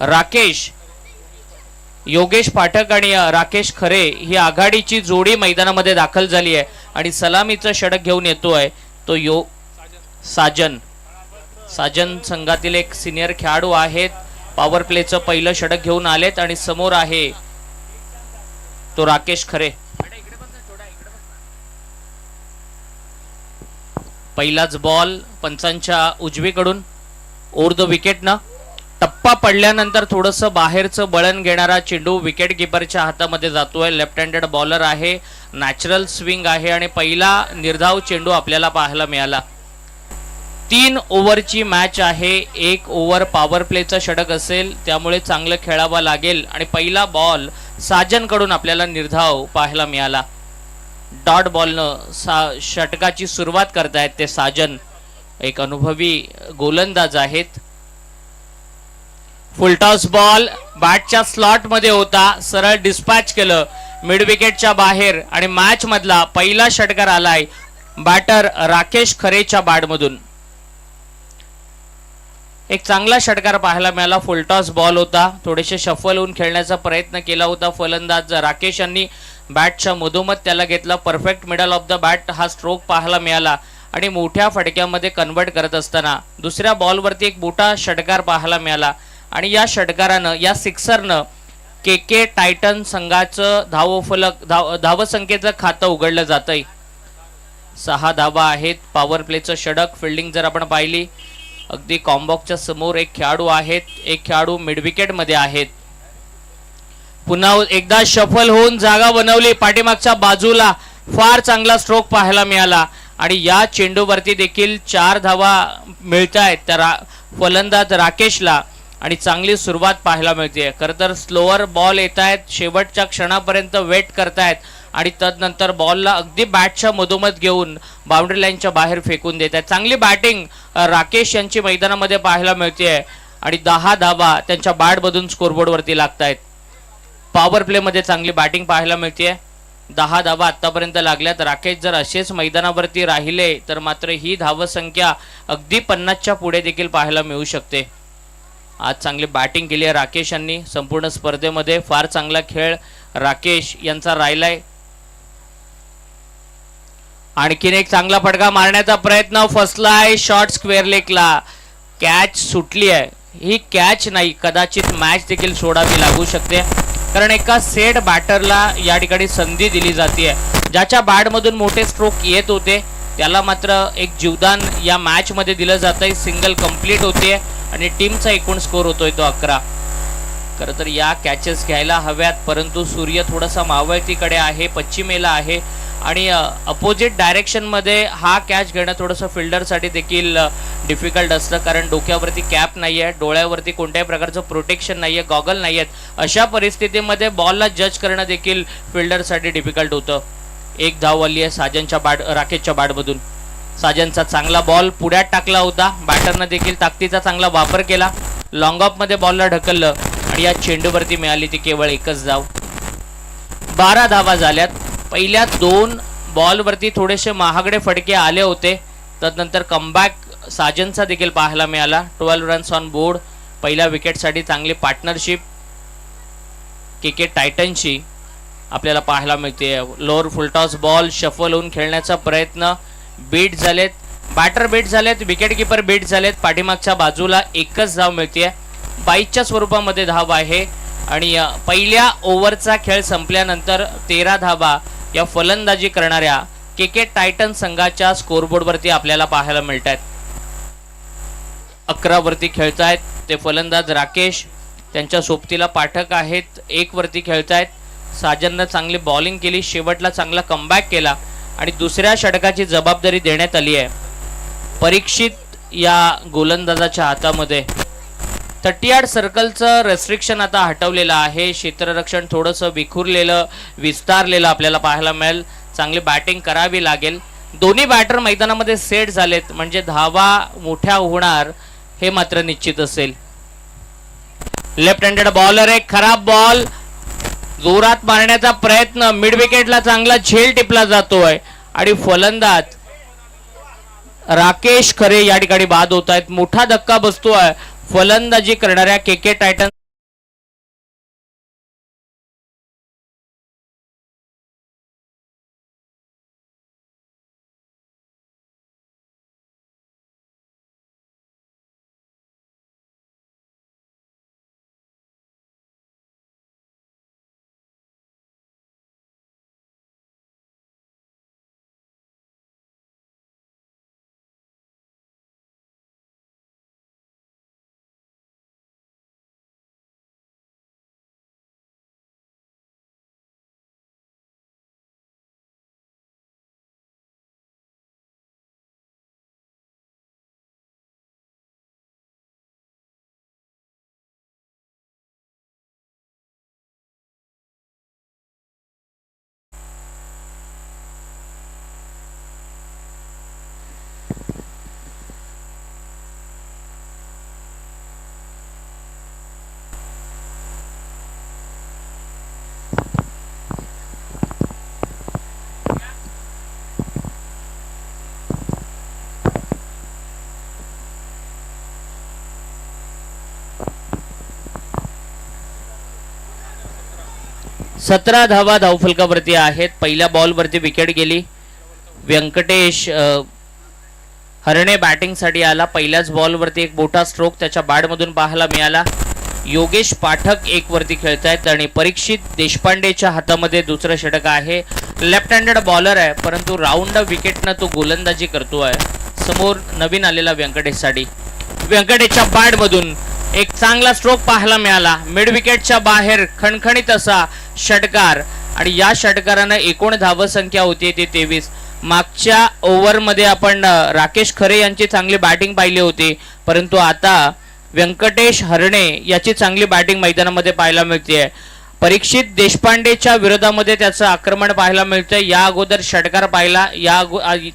राकेश योगेश पाठक आणि राकेश खरे ही आघाडीची जोडी मैदानामध्ये दाखल झाली आहे आणि सलामीचं षटक घेऊन येतोय तो साजन संघातील एक सिनियर खेळाडू आहेत. पॉवर प्लेचं पहिलं षटक घेऊन आलेत आणि समोर आहे तो राकेश खरे. पहिलाच बॉल पंचांच्या उजवीकडून ओव्हर द विकेटनं टप्पा पडल्यानंतर थोडंसं बाहेरचं बळण घेणारा चेंडू विकेट किपरच्या हातामध्ये जातोय. लेफ्ट हँडेड बॉलर आहे, नॅचरल स्विंग आहे आणि पहिला निर्धाव चेंडू आपल्याला पाहायला मिळाला. 3 ओव्हरची मॅच आहे. 1 ओव्हर पॉवर प्लेचं षटक असेल त्यामुळे चांगलं खेळावं लागेल आणि पहिला बॉल साजन कडून आपल्याला निर्धाव पाहायला मिळाला. डॉट बॉलनं षटकाची सुरुवात करतायत ते साजन, एक अनुभवी गोलंदाज आहेत. फुलटॉस बॉल बॅटच्या स्लॉट मध्ये होता, सरळ डिस्पॅच केलं मिड विकेटच्या बाहेर आणि मॅच मधला पहिला षटकार आलाय बॅटर राकेश खरेच्या बॅटमधून. एक चांगला षटकार पाहायला मिळाला. फुलटॉस बॉल होता, थोडेसे शफल होऊन खेळण्याचा प्रयत्न केला होता फलंदाज राकेश यांनी. बॅटच्या मधोमध त्याला घेतला. Perfect middle of the bat हा स्ट्रोक पाहायला मिळाला आणि मोठ्या फटक्यामध्ये कन्वर्ट करत असताना दुसऱ्या बॉलवरती एक मोठा षटकार पाहायला मिळाला आणि या षटकारानं, या सिक्सरनं के टायटन संघाचं धावसंख्येचं खातं उघडलं जातंय. 6 धावा आहेत. पॉवर प्लेचं षटक. फिल्डिंग जर आपण पाहिली अगदी कॉम्बॉक्सच्या समोर एक खेळाडू आहेत, एक खेळाडू मिड विकेट मध्ये आहेत. पुन्हा एकदा शफल होऊन जागा बनवली पाठीमागच्या बाजूला. फार चांगला स्ट्रोक पाहायला मिळाला आणि या चेंडूवरती देखील 4 धावा मिळत आहेत त्या फलंदाज राकेशला आणि चांगली सुरुवात पाहायला मिळते. खरं तर स्लोअर बॉल येत आहेत, शेवटच्या क्षणापर्यंत वेट करतायत आणि तदनंतर बॉलला अगदी बॅटच्या मधोमध घेऊन बाउंड्री लाईनच्या बाहेर फेकून देत आहेत. चांगली बॅटिंग राकेश यांची मैदानामध्ये पाहायला मिळते आणि 10 धावा त्यांच्या बॅटमधून स्कोरबोर्डवरती लागत आहेत. पॉवर प्लेमध्ये चांगली बॅटिंग पाहायला मिळते. 10 धावा आतापर्यंत लागल्यात. राकेश जर असेच मैदानावरती राहिले तर मात्र ही धावसंख्या अगदी 50च्या पुढे देखील पाहायला मिळू शकते. आज चांगली बॅटिंग केली आहे राकेश यांनी संपूर्ण स्पर्धेमध्ये. फार चांगला खेळ राकेश यांचा राहिलाय. आणखीन एक चांगला फटका मारण्याचा प्रयत्न, फसलाय शॉर्ट स्क्वेअर लेगला. कॅच सुटली आहे. ही कॅच नाही, कदाचित मॅच देखील सोडावी लागू शकते कारण एका सेट बॅटरला या ठिकाणी संधी दिली जाते. ज्याच्या बॅटमधून मोठे स्ट्रोक येत होते त्याला मात्र एक जीवदान या मॅच मध्ये दिलं जातंय. सिंगल कंप्लीट होते आणि टीमचा एकूण स्कोर होतोय तो 11. खरं तर या कॅचेस घ्यायला हव्यात परंतु सूर्य थोडासा मावळतीकडे आहे, पश्चिमेला आहे आणि अपोजिट डायरेक्शन मध्ये हा कॅच घेणं थोडंसं फिल्डरसाठी देखील डिफिकल्ट असतं कारण डोक्यावरती कॅप नाहीये, डोळ्यावरती कोणत्याही प्रकारचं प्रोटेक्शन नाहीये, गॉगल नाहीयेत. अशा परिस्थितीमध्ये बॉलला जज करणं देखील फिल्डरसाठी डिफिकल्ट होतं. 1 धाव आली आहे राकेशच्या बॅटमधून. साजनचा चांगला बॉल पुढ्यात टाकला होता. बॅटरनं देखील ताकदीचा चांगला वापर केला. लॉंग ऑफ मध्ये बॉलला ढकललं आणि या चेंडूवरती मिळाली ती केवळ 1च धाव. 12 धावा झाल्यात. पहिल्या 2 बॉलवरती थोडेसे महागडे फटके आले होते. तदनंतर कमबॅक साजनचा देखील पाहायला मिळाला. 12 रन्स ऑन बोर्ड. पहिल्या विकेटसाठी चांगली पार्टनरशिप के टायटनची आपल्याला पाहायला मिळते. लोअर फुलटॉस बॉल शफल होऊन खेळण्याचा प्रयत्न. बीट झालेत, बॅटर बीट झालेत, विकेट किपर बीट झालेत. पाठीमागच्या बाजूला 1च धाव मिळते. 22च्या स्वरूपामध्ये धाव आहे आणि पहिल्या ओव्हरचा खेळ संपल्यानंतर 13 धावा या फलंदाजी करणाऱ्या के टायटन संघाच्या स्कोरबोर्डवरती आपल्याला पाहायला मिळत आहेत. 11 वरती खेळतायत ते फलंदाज राकेश. त्यांच्या सोबतीला पाठक आहेत. 1 वरती खेळतायत. साजननं चांगली बॉलिंग केली, शेवटला चांगला कमबॅक केला आणि दुसऱ्या षटकाची जबाबदारी देण्यात आली आहे परीक्षित या गोलंदाजाच्या हातामध्ये. 30 सर्कलचं रेस्ट्रिक्शन आता हटवलेलं आहे. क्षेत्ररक्षण थोडंसं विखुरलेलं, विस्तारलेलं आपल्याला पाहायला मिळेल. चांगली बॅटिंग करावी लागेल. दोन्ही बॅटर मैदानामध्ये सेट झालेत म्हणजे धावा मोठ्या होणार हे मात्र निश्चित असेल. लेफ्ट हँडेड बॉलर एक खराब बॉल जोरात मारण्याचा प्रयत्न. मिड विकेटला चांगला झेल टिपला जातोय आणि फलंदाज राकेश खरे या ठिकाणी बाद होत आहेत. मोठा धक्का बसतोय फलंदाजी करणाऱ्या के टायटन 17 धावा धावफलकावरती आहेत. पहिल्या बॉलवरती विकेट गेली. व्यंकटेश हरणे बॅटिंगसाठी आला. पहिल्याच बॉलवरती एक मोठा स्ट्रोक त्याच्या बॅटमधून पाहायला मिळाला. योगेश पाठक एक वरती खेळतायत आणि परीक्षित देशपांडेच्या हातामध्ये दुसरं षटक आहे. लेफ्ट हँडेड बॉलर आहे, परंतु राऊंड विकेटनं तो गोलंदाजी करतोय. समोर नवीन आलेला व्यंकटेशसाठी. व्यंकटेशच्या बॅटमधून एक चांगला स्ट्रोक पाहायला मिळाला. मिड विकेटच्या बाहेर खणखणीत असा षटकार आणि या षटकारानं एकूण धावसंख्या होती ती 23. मागच्या ओव्हरमध्ये आपण राकेश खरे यांची चांगली बॅटिंग पाहिली होती, परंतु आता व्यंकटेश हरणे याची चांगली बॅटिंग मैदानामध्ये पाहायला मिळते. परीक्षित देशपांडेच्या विरोधामध्ये त्याचं आक्रमण पाहायला मिळतंय. या अगोदर षटकार पाहिला,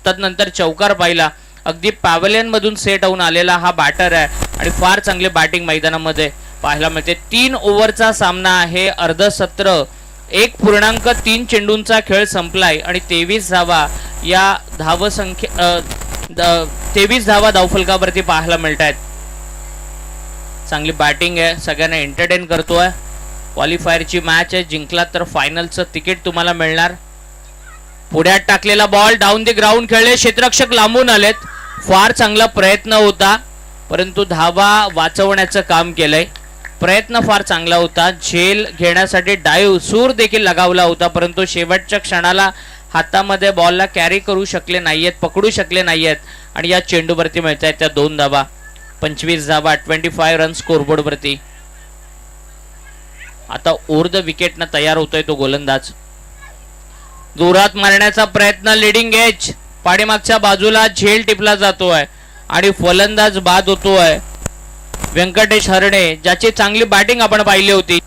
तदनंतर चौकार पाहिला. अगदी पॅव्हलियन मधून सेट होऊन आलेला हा बॅटर आहे आणि फार चांगली बॅटिंग मैदानामध्ये पाहायला मिळते. 3 ओव्हरचा सामना आहे. अर्ध सत्र 1.3 चेंडूंचा खेळ संपलाय आणि 23 धावा या धावसंख्या 23 धावा धावफलकावरती पाहायला मिळत आहेत. चांगली बॅटिंग आहे, सगळ्यांना एंटरटेन करतोय. क्वालिफायरची मॅच आहे, जिंकला तर फायनलचं तिकीट तुम्हाला मिळणार. पुढ्यात टाकलेला बॉल डाऊन द ग्राउंड खेळले. क्षेत्ररक्षक लांबून आलेत. फार चांगला प्रयत्न होता, परंतु धावा वाचवण्याचं काम केलंय. प्रयत्न फार चांगला होता. झेल घेण्यासाठी डाईव्ह सूर देखील लगावला होता, परंतु शेवटच्या क्षणाला हातामध्ये बॉलला कॅरी करू शकले नाहीयेत, पकडू शकले नाहीयेत आणि या चेंडूवरती मिळत आहेत त्या 2 धावा. 25 धावा 25 रन स्कोरबोर्ड वरती. आता ओव्हर द विकेटनं तयार होतोय तो गोलंदाज. जोरात मारण्याचा प्रयत्न. लिडिंग एज पाठीमागच्या बाजूला झेल टिपला जातोय आणि फलंदाज बाद होतोय. व्यंकटेश हरणे ज्याची चांगली बॅटिंग आपण पाहिली होती.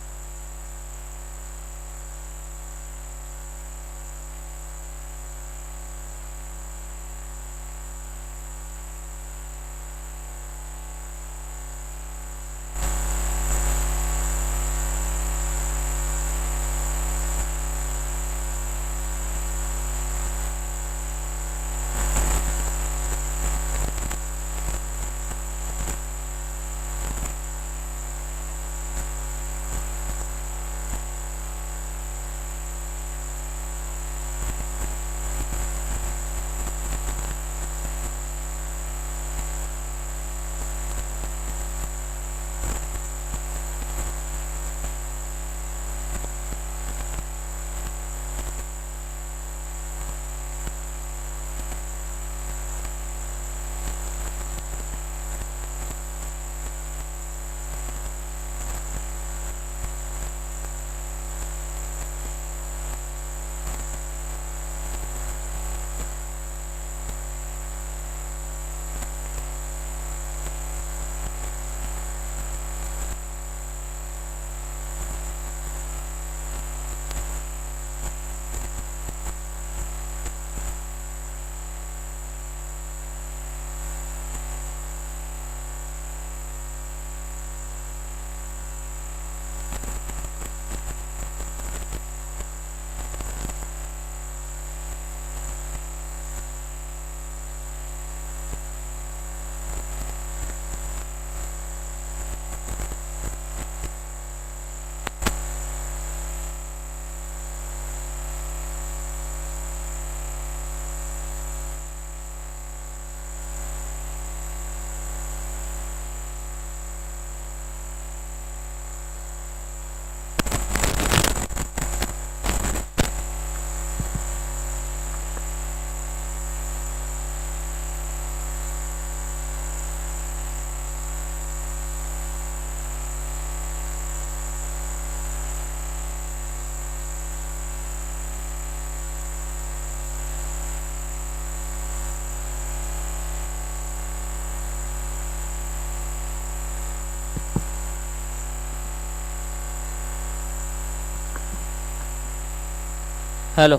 हॅलो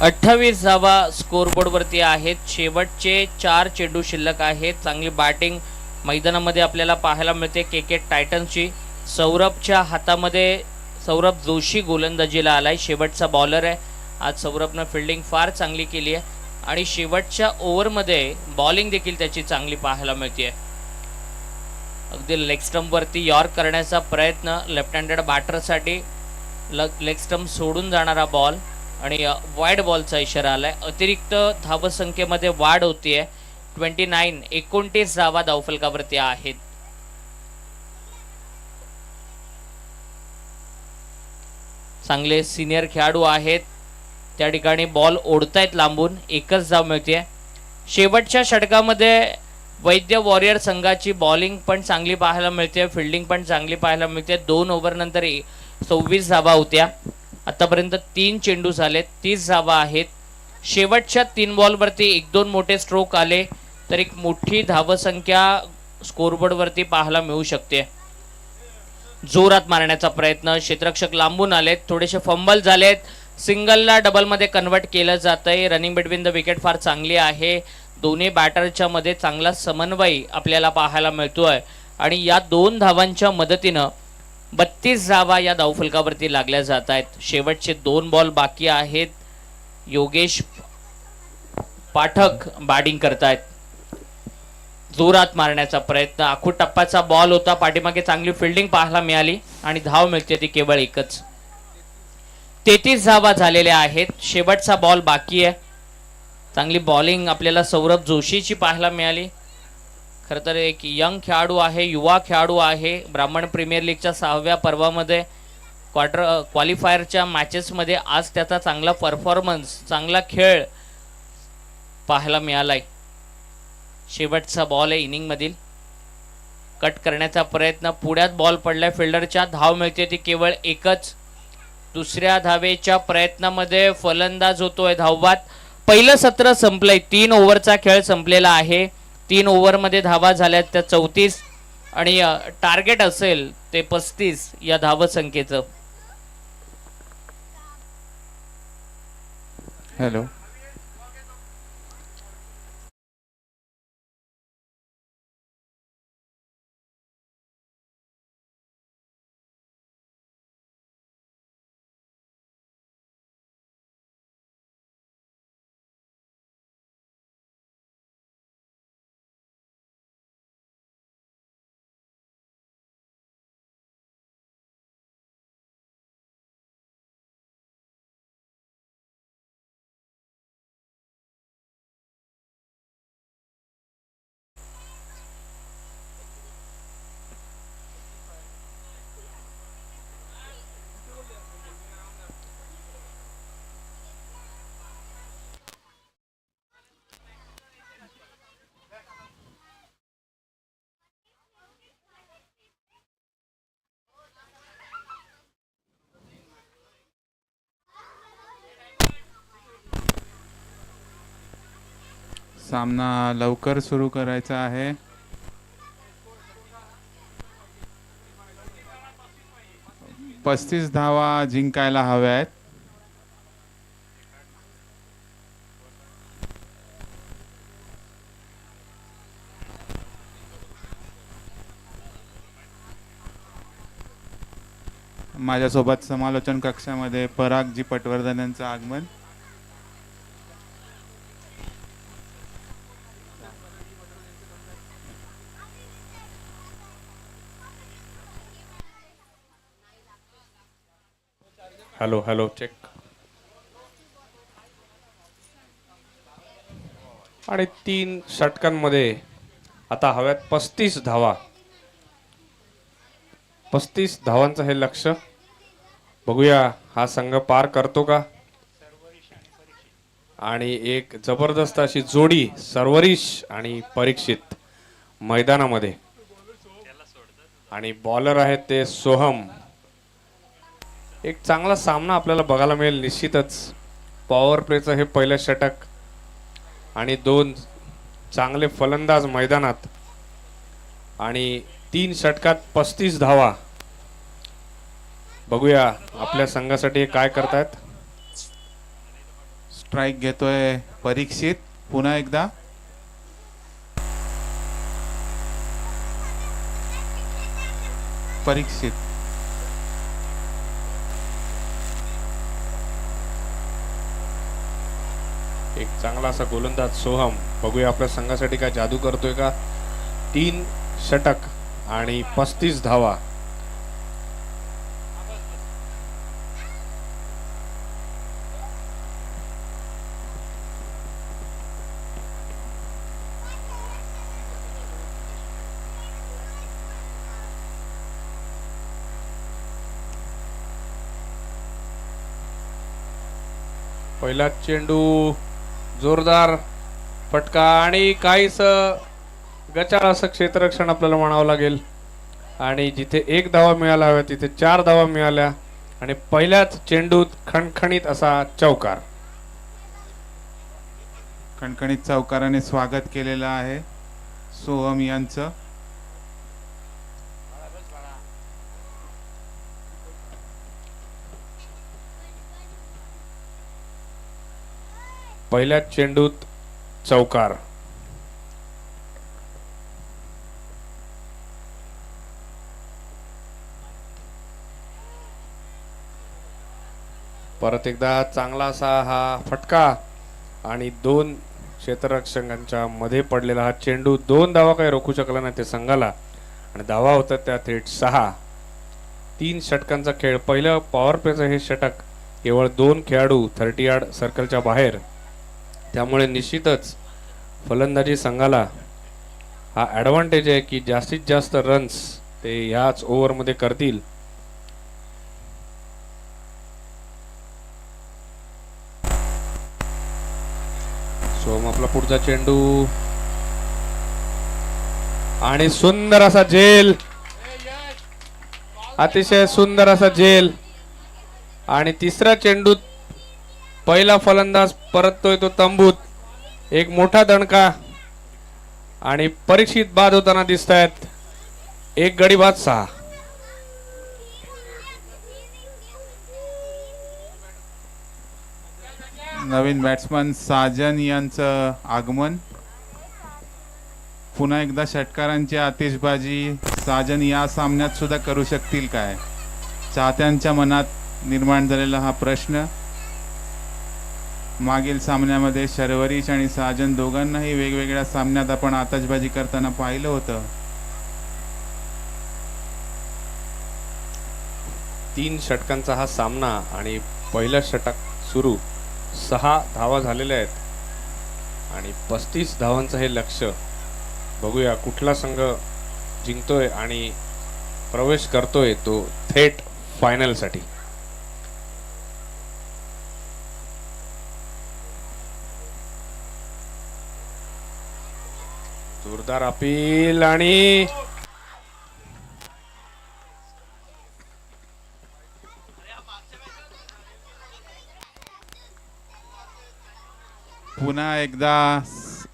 28 धावा स्कोरबोर्ड वरती आहेत. शेवटचे 4 चेंडू शिल्लक आहेत. चांगली बॅटिंग मैदानामध्ये आपल्याला पाहायला मिळते के टायटन्सची. सौरभच्या हातामध्ये सौरभ जोशी गोलंदाजीला आलाय, शेवटचा बॉलर आहे. आज सौरभनं फिल्डिंग फार चांगली केली आहे आणि शेवटच्या ओव्हरमध्ये बॉलिंग देखील त्याची चांगली पाहायला मिळते. अगदी लेग स्टंपवरती यॉर्क करण्याचा प्रयत्न लेफ्ट हँडेड बॅटरसाठी. लेग स्टंप सोडून जाणारा बॉल आणि वाईड बॉलचा इशारा आलाय. अतिरिक्त धावसंख्येमध्ये वाढ होतीये. 29 धावा धावफलकावरती आहेत. चांगले सिनियर खेळाडू आहेत, त्या ठिकाणी बॉल ओढतायत लांबून. एकच धाव मिळते. शेवटच्या षटकामध्ये वैद्य वॉरियर संघाची बॉलिंग पण चांगली पाहायला मिळते, फिल्डिंग पण चांगली पाहायला मिळते. 2 ओव्हर नंतर 26 धावा होत्या. आतापर्यंत 3 चेंडू झालेत, 30 धावा आहेत. शेवटच्या 3 बॉलवरती 1-2 मोठे स्ट्रोक आले तर एक मोठी धावसंख्या स्कोरबोर्डवरती पाहायला मिळू शकते. जोरात मारण्याचा प्रयत्न, क्षेत्ररक्षक लांबून आलेत, थोडेसे फंबल झालेत. सिंगलला डबलमध्ये कन्वर्ट केलं जातंय. रनिंग बिटवीन द विकेट फार चांगली आहे. दोन्ही बॅटरच्या मध्ये चांगला समन्वय आपल्याला पाहायला मिळतोय आणि या 2 धावांच्या मदतीनं 32 धावा या धावफलकावरती लागल्या जात आहेत. शेवटचे 2 बॉल बाकी आहेत. योगेश पाठक बॅटिंग करतायत. जोरात मारण्याचा प्रयत्न, आखूड टप्प्याचा बॉल होता, पाठीमागे चांगली फिल्डिंग पाहायला मिळाली आणि धाव मिळते ती केवळ एकच. 33 धावा झालेल्या आहेत. शेवटचा बॉल बाकी आहे. चांगली बॉलिंग आपल्याला सौरभ जोशीची पाहायला मिळाली. खरं तर एक यंग खेळाडू आहे, युवा खेळाडू आहे. ब्राह्मण प्रीमियर लीगच्या 6व्या पर्वामध्ये क्वालिफायरच्या मॅचेसमध्ये आज त्याचा चांगला परफॉर्मन्स, चांगला खेळ पाहायला मिळालाय. शेवटचा बॉल आहे इनिंगमधील. कट करण्याचा प्रयत्न, पुढ्यात बॉल पडलाय फिल्डरच्या. धाव मिळते ती केवळ एकच. दुसऱ्या धावेच्या प्रयत्नामध्ये फलंदाज होतोय धावबाद. पहिलं सत्र संपलंय. 3 ओव्हरचा खेळ संपलेला आहे. 3 ओव्हरमध्ये धावा झाल्यात त्या 34 आणि टार्गेट असेल ते 35 या धावसंख्येचं. हॅलो, सामना लवकर सुरू करायचा आहे. पस्तीस धावा जिंकायला हव्या आहेत. माझ्यासोबत समालोचन कक्षामध्ये परागजी पटवर्धन यांचं आगमन. Hello hello check. आणि 3 षटकांमध्ये आता हव्यात 35 धावा. 35 धावांचं हे लक्ष्य. बघूया हा संघ पार करतो का. आणि एक जबरदस्त अशी जोडी सर्वरीश आणि परीक्षित मैदानामध्ये. आणि बॉलर आहेत ते सोहम. एक चांगला सामना आपल्याला बघायला मिळेल निश्चितच. पॉवर प्लेचं हे पहिलं षटक आणि 2 चांगले फलंदाज मैदानात आणि 3 षटकात 35 धावा. बघूया आपल्या संघासाठी काय करतायत. स्ट्राईक घेतोय परीक्षित. पुन्हा एकदा परीक्षित. एक चांगला असा गोलंदाज सोहम. बघूया आपल्या संघासाठी काय जादू करतोय का. 3 षटक आणि 35 धावा. पहिला चेंडू, जोरदार फटका आणि काहीच गचाळ असं क्षेत्ररक्षण आपल्याला म्हणावं लागेल. आणि जिथे 1 धावा मिळाला हव्या तिथे 4 धावा मिळाल्या आणि पहिल्याच चेंडूत खणखणीत असा चौकार. खणखणीत चौकाराने स्वागत केलेलं आहे सोहम यांचं. पहिल्याच चेंडूत चौकार. परत एकदा चांगला असा हा फटका आणि 2 क्षेत्ररक्षकांच्या मध्ये पडलेला हा चेंडू. 2 धावा काही रोखू शकला नाही ते संघाला आणि धावा होतात त्या थेट 6. 3 षटकांचा खेळ. पहिलं पॉवर प्लेचं हे षटक केवळ 2 खेळाडू 30 यार्ड सर्कलच्या बाहेर. त्यामुळे निश्चितच फलंदाजी संघाला हा ॲडव्हान्टेज आहे की जास्तीत जास्त रन्स ते ह्याच ओव्हरमध्ये करतील. सोम आपला पुढचा चेंडू आणि सुंदर असा झेल. अतिशय सुंदर असा झेल. आणि तिसऱ्या चेंडूत पहिला फलंदाज परततोय तो तंबूत. एक मोठा दणका आणि परीक्षित बाद होताना दिसत आहेत. 1 गडी बाद 6. नवीन बॅट्समन साजन यांचं आगमन. पुन्हा एकदा षटकारांची आतिषबाजी साजन या सामन्यात सुद्धा करू शकतील काय, चाहत्यांच्या मनात निर्माण झालेला हा प्रश्न. मागील सामन्यामध्ये शर्वरीश आणि साजन दोघांनाही वेगवेगळ्या सामन्यात आपण आतिषबाजी करताना पाहिलं होतं. 3 षटकांचा हा सामना आणि पहिलं षटक सुरू. 6 धावा झालेल्या आहेत आणि 35 धावांचं हे लक्ष. बघूया कुठला संघ जिंकतोय आणि प्रवेश करतोय तो थेट फायनलसाठी. जोरदार अपील आणि पुन्हा एकदा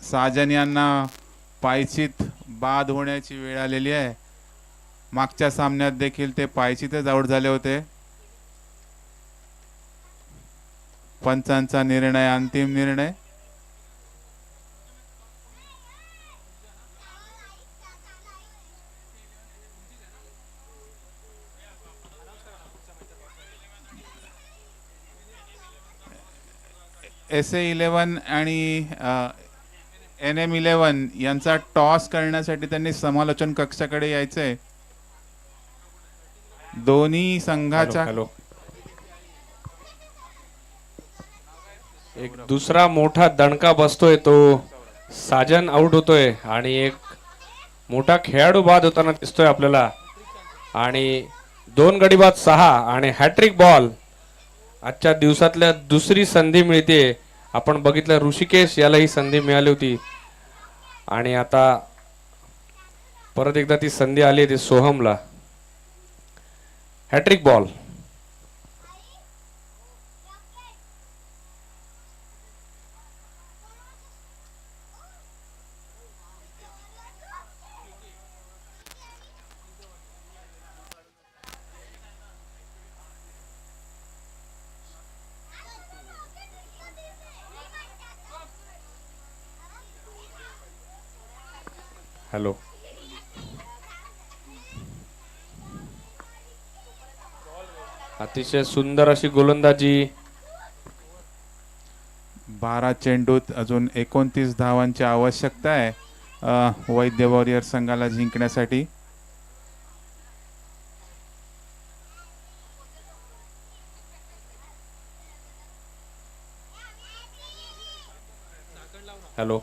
साजन यांना पायचीत बाद होण्याची वेळ आलेली आहे. मागच्या सामन्यात देखील ते पायचीतच आउट झाले होते. पंचांचा निर्णय, अंतिम निर्णय. SA11 आणि NM11 यांचा टॉस करण्यासाठी त्यांनी समालोचन कक्षाकडे यायचंय. दोन्ही संघाच्या एक दुसरा मोठा दणका बसतोय तो साजन आउट होतोय आणि एक मोठा खेळाडू बाद होताना दिसतोय आपल्याला. आणि 2 गडी बाद 6 आणि हॅट्रिक बॉल. आजच्या दिवसातल्या दुसरी संधी मिळते. आपण बघितलं ऋषिकेश याला ही संधी मिळाली होती आणि आता परत एकदा ती संधी आली ती सोहमला. Hat trick ball. हॅलो. अतिशय सुंदर अशी गोलंदाजी. 12 चेंडूत अजून 29 धावांची आवश्यकता आहे वैद्य वॉरियर संघाला जिंकण्यासाठी. हॅलो.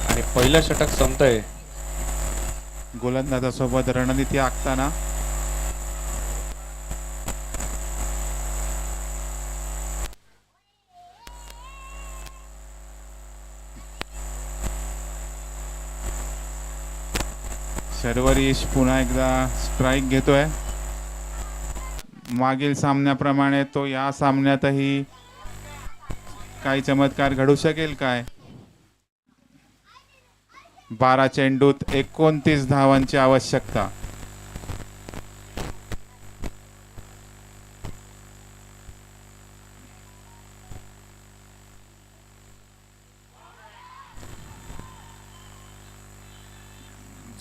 आणि पहिलं षटक संपतंय. गोलंदाजासोबत रणनीती आखताना शर्वरीश पुन्हा एकदा स्ट्राइक घेतोय. मागील सामन्याप्रमाणे तो या सामन्यातही काही चमत्कार घडू शकेल काय? 12 चेंडूत 29 धावांची आवश्यकता.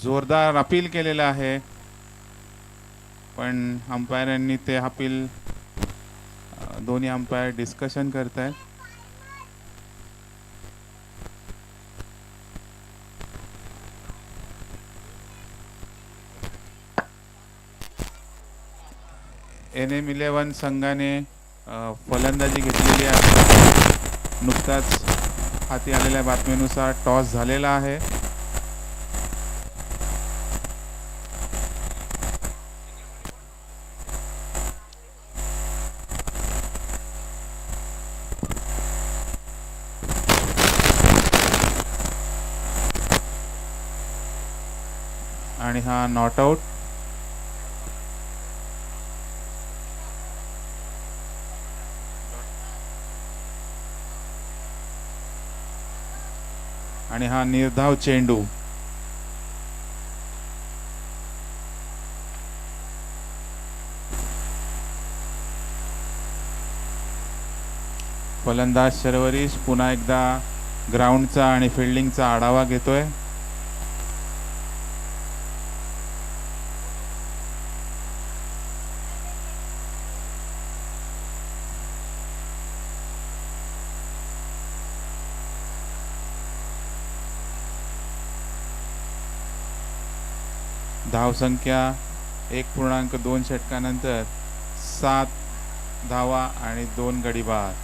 जोरदार अपील केलेलं आहे, पण अंपायरांनी ते अपील दोन्ही अंपायर डिस्कशन करतायत. NM11 संघाने फलंदाजी घेतलेली आहे. नुकताच हाती आलेल्या बातमीनुसार टॉस झालेला आहे. आणि हा नॉट आउट. आणि हा निर्धाव चेंडू. फलंदाज शर्वरीश पुन्हा एकदा ग्राउंडचा आणि फिल्डिंगचा आढावा घेतोय. धावसंख्या 1.2 षटकानंतर 7 धावा आणि 2 गडी बाद.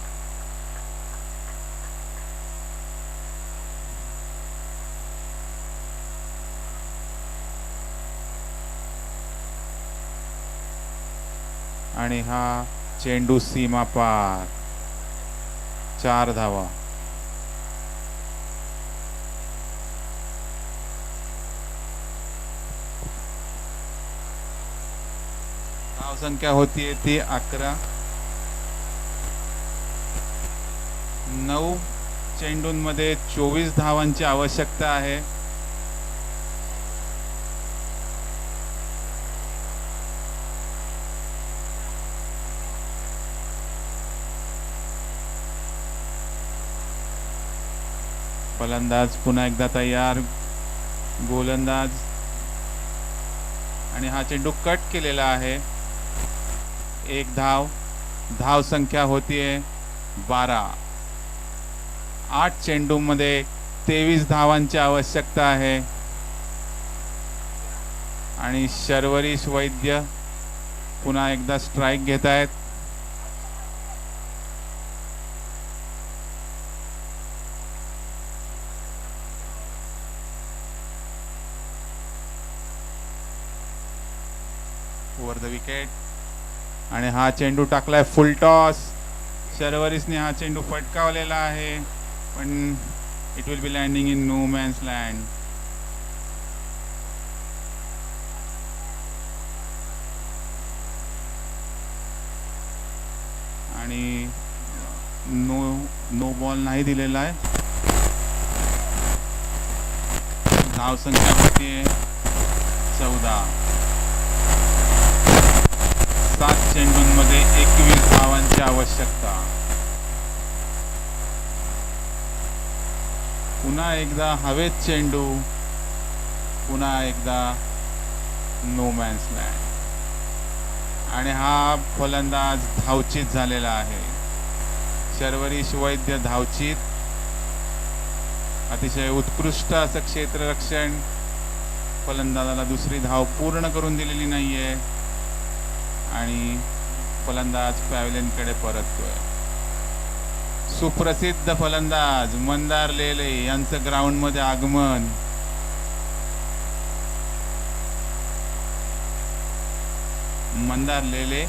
आणि हा चेंडू सीमा पार. 4 धावा. संख्या होती ती 11. 9 चेंडूंमध्ये 24 धावांची आवश्यकता आहे. फलंदाज पुन्हा एकदा तयार. गोलंदाज आणि हा चेंडू कट केलेला आहे. 1 धाव. धाव संख्या होतीये 12. 8 चेंडूमध्ये 23 धावांची आवश्यकता आहे. आणि शर्वरीश वैद्य पुन्हा एकदा स्ट्राइक घेत आहेत. Over the wicket. आणि हा चेंडू टाकलाय फुल टॉस. शर्वरीशने हा चेंडू फटकावलेला आहे, पण it will be landing in no man's land. आणि नो बॉल नाही दिलेला आहे. धाव संख्या होती 14. 7 चेंडूंमध्ये 21 धावांची आवश्यकता. पुन्हा एकदा हवेत चेंडू, पुन्हा एकदा नो मॅन्स लँड. आणि हा फलंदाज धावचीत झालेला आहे. शर्वरीश वैद्य धावचीत. अतिशय उत्कृष्ट असं क्षेत्ररक्षण. फलंदाजाला दुसरी धाव पूर्ण करून दिलेली नाहीये आणि फलंदाज पॅव्हलियनकडे परततोय. सुप्रसिद्ध फलंदाज मंदार लेले यांचं ग्राउंडमध्ये आगमन. मंदार लेले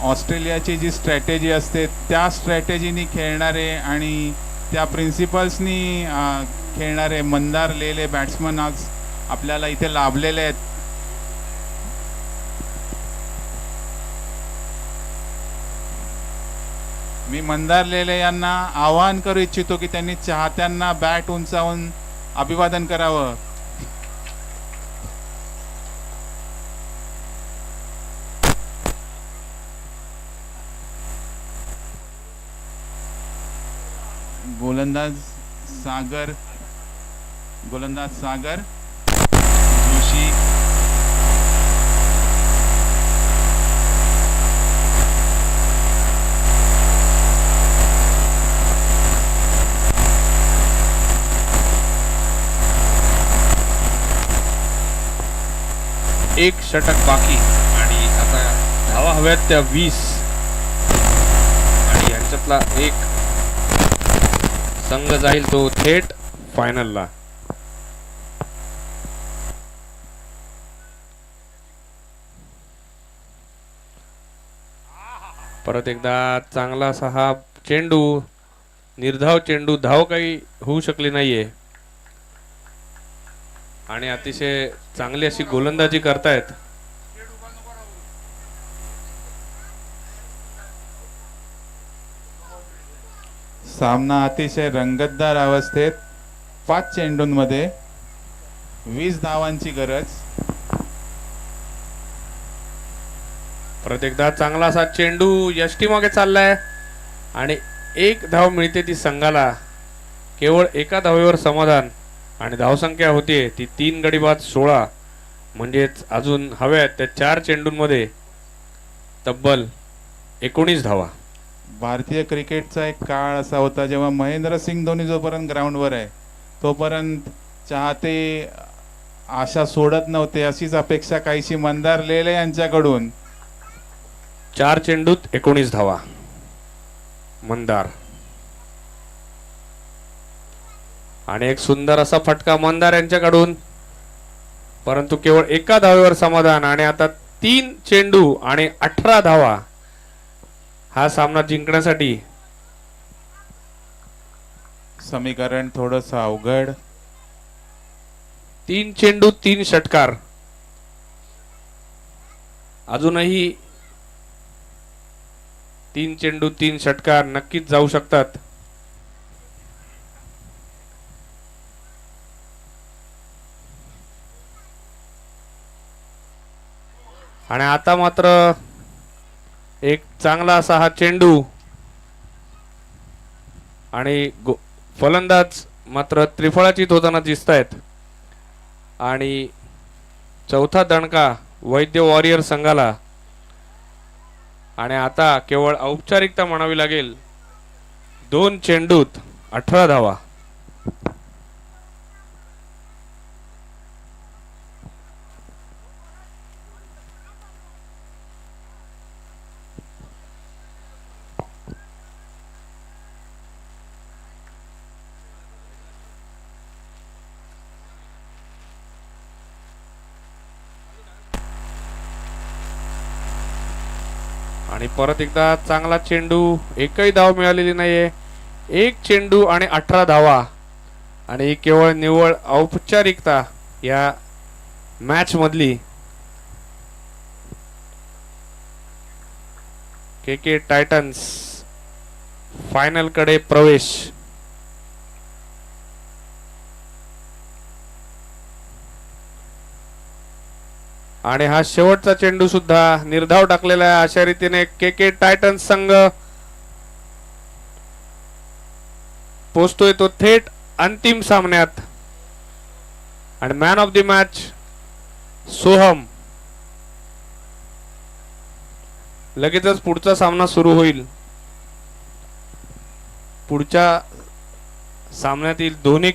ऑस्ट्रेलियाची जी स्ट्रॅटेजी असते त्या स्ट्रॅटेजीनी खेळणारे आणि त्या प्रिन्सिपल्सनी खेळणारे मंदार लेले बॅट्समन आज आपल्याला इथे लाभलेले आहेत. मी मंदार लेले यांना आवाहन करू इच्छितो की त्यांनी चाहत्यांना बॅट उंचावून अभिवादन करावं. गोलंदाज सागर जोशी. एक षटक बाकी आणि आता धावा हव्यात त्या 20 आणि यांच्यातला एक संघ जाईल तो थेट फायनलला. परत एकदा चांगला असा हा चेंडू, निर्धाव चेंडू, धाव काही होऊ शकली नाहीये आणि अतिशय चांगली अशी गोलंदाजी करतायत. सामना अतिशय रंगतदार अवस्थेत. 5 चेंडूंमध्ये 20 धावांची गरज. परत एकदा चांगला असा चेंडू यष्टी मागे चाललाय आणि एक धाव मिळते ती संघाला. केवळ एका धावेवर समाधान आणि धावसंख्या होतीये ती 3 गडी बाद 16. म्हणजेच अजून हव्यात त्या 4 चेंडूंमध्ये तब्बल 19 धावा. भारतीय क्रिकेटचा एक काळ असा होता जेव्हा महेंद्रसिंग धोनी जोपर्यंत ग्राउंडवर आहे तोपर्यंत चाहते आशा सोडत नव्हते. अशीच अपेक्षा काहीशी मंदार लेले यांच्याकडून. 4 चेंडूत 19 धावा मंदार आणि एक सुंदर असा फटका मंदार यांच्याकडून, परंतु केवळ एका धावेवर समाधान. आणि आता 3 चेंडू आणि 18 धावा. हा सामना जिंकण्यासाठी समीकरण थोडंस अवघड. 3 चेंडू 3 षटकार. अजूनही 3 चेंडू 3 षटकार नक्कीच जाऊ शकतात. आणि आता मात्र एक चांगला असा हा चेंडू आणि फलंदाज मात्र त्रिफळाचीत होताना दिसत आहेत. आणि चौथा दणका वैद्य वॉरियर संघाला. आणि आता केवळ औपचारिकता म्हणावी लागेल. 2 चेंडूत 18 धावा. आणि परत एकदा चांगला चेंडू, एकही धाव मिळालेली नाहीये. 1 चेंडू आणि 18 धावा. आणि केवळ निव्वळ औपचारिकता या मॅच मधली. के टायटन्स फायनल कडे प्रवेश. आणि हा शेवटचा चेंडू सुद्धा निर्धाव टाकलेला आहे. अशा रीतीने के टायटन्स संघ पोहोचतोय तो थेट अंतिम सामन्यात आणि man of the match Soham. लगेचच पुढचा सामना सुरू होईल. पुढच्या सामन्यातील दोन्ही